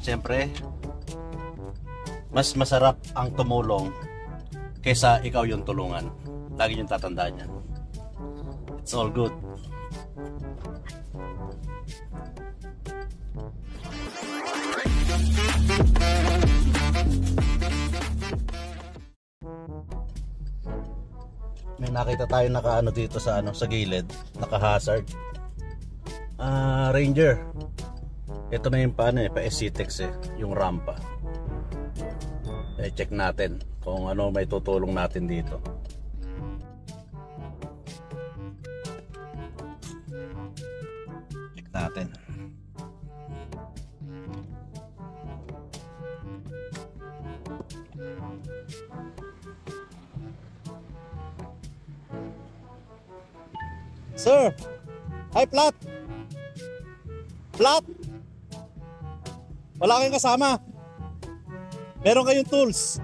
siyempre, mas masarap ang tumulong kaysa ikaw yung tulungan. Lagi yung tatandaan yan. It's all good. May nakita tayo naka-ano dito sa sa gilid, naka-hazard. Ranger. Ito na yung pa SCTEX yung rampa. Check natin kung ano may tutulong natin dito. Check natin. Sir, hi Plat. Plat. Wala kayong kasama. Meron kayong tools.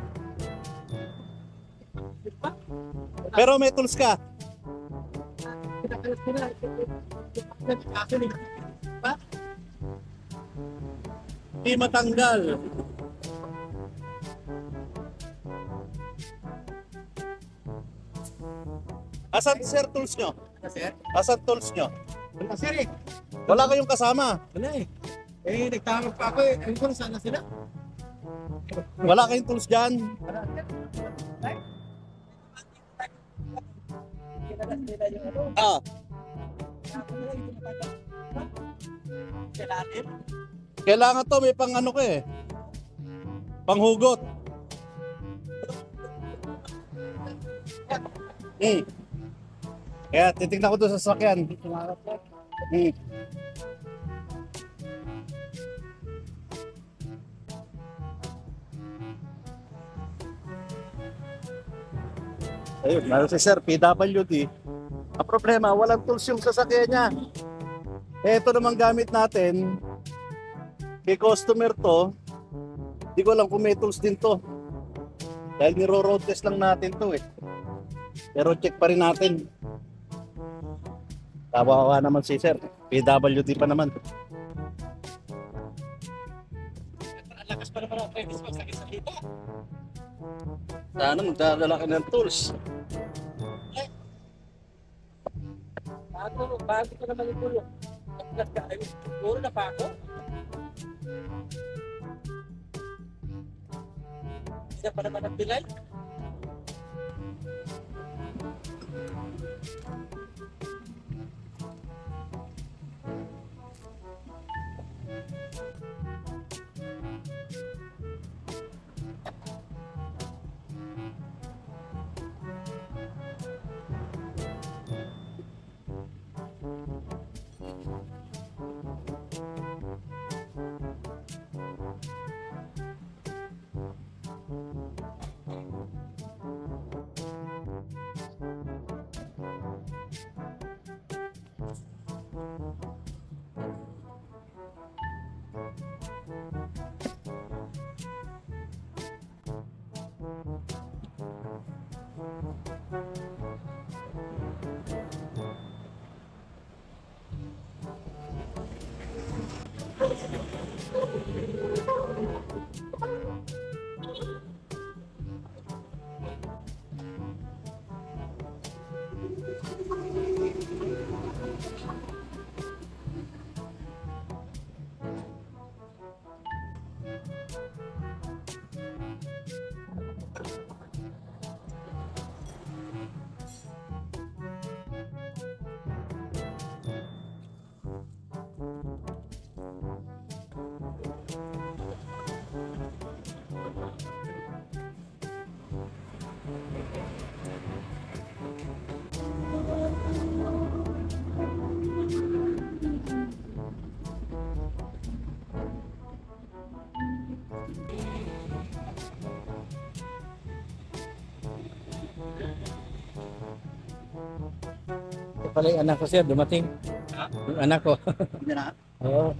Pero may tools ka. Hindi matanggal. Asan sir tools nyo? Asan tools nyo? Wala sir eh. Wala kayong kasama. Wala eh. Nagtawag pa ako eh. Ayun ko na sana sila. Wala kayong tools dyan. Kailangan to, may pang ano ko panghugot. Kaya titignan ko doon sa sasakyan. Ayun, meron si Sir, PWD. Ang problema, walang tools yung sasakyan niya. Ito naman gamit natin. Kay customer to. Hindi ko alam kung may tools din to. Dahil niro-road test lang natin to Pero check pa rin natin. Kawawa naman si Sir. PWD pa naman. Ang lakas pa naman ang previous magsalita. Sana magdadala ka ng tools. Bago ko naman yung tulong. Puro na pa ako. Hindi pa naman ang bilay. Pala yung anak ko siya, dumating. Ha? Yung anak ko. Hindi na. Oo.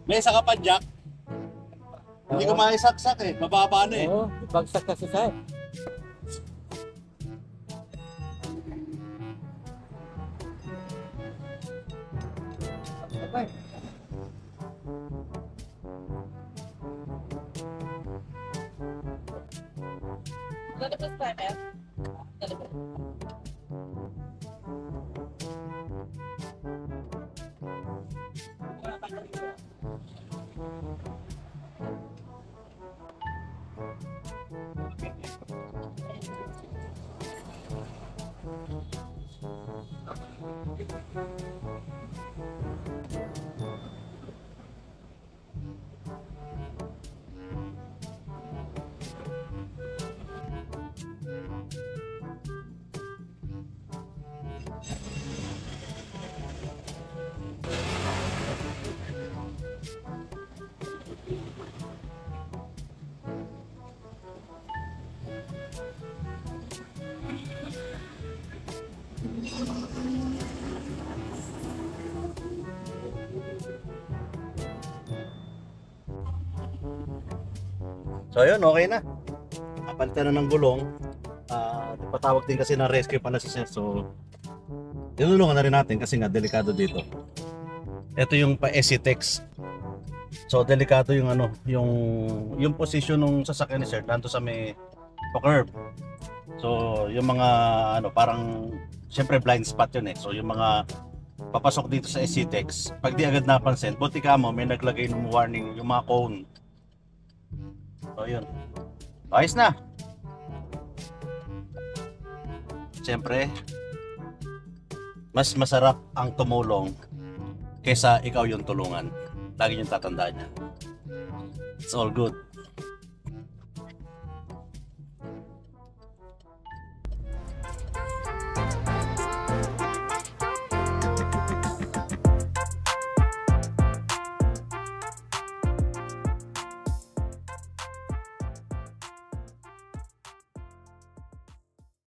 May isa ka pa, Jack. Hindi ko maisaksak eh. Mababa na eh. Oo, bagsak kasi sa Lalabas tayo, Mer. Lalabas. So yun, okay na. Kapalitan na ng gulong. Patawag din kasi ng rescue pala si Sir. So, tinulungan na rin natin kasi nga delikado dito. Ito yung pa-SCTEX. So, delikado yung ano, yung position ng sasakyan ni Sir nanto sa may curb. So, yung mga ano, parang syempre blind spot yun eh. So, yung mga papasok dito sa SCTEX, pag di agad napansin, buti ka mo, may naglagay ng warning, yung mga cone. So yun, ayos na. Siyempre, mas masarap ang tumulong kaysa ikaw yung tulungan. Lagi yung tatandaan niya. It's all good.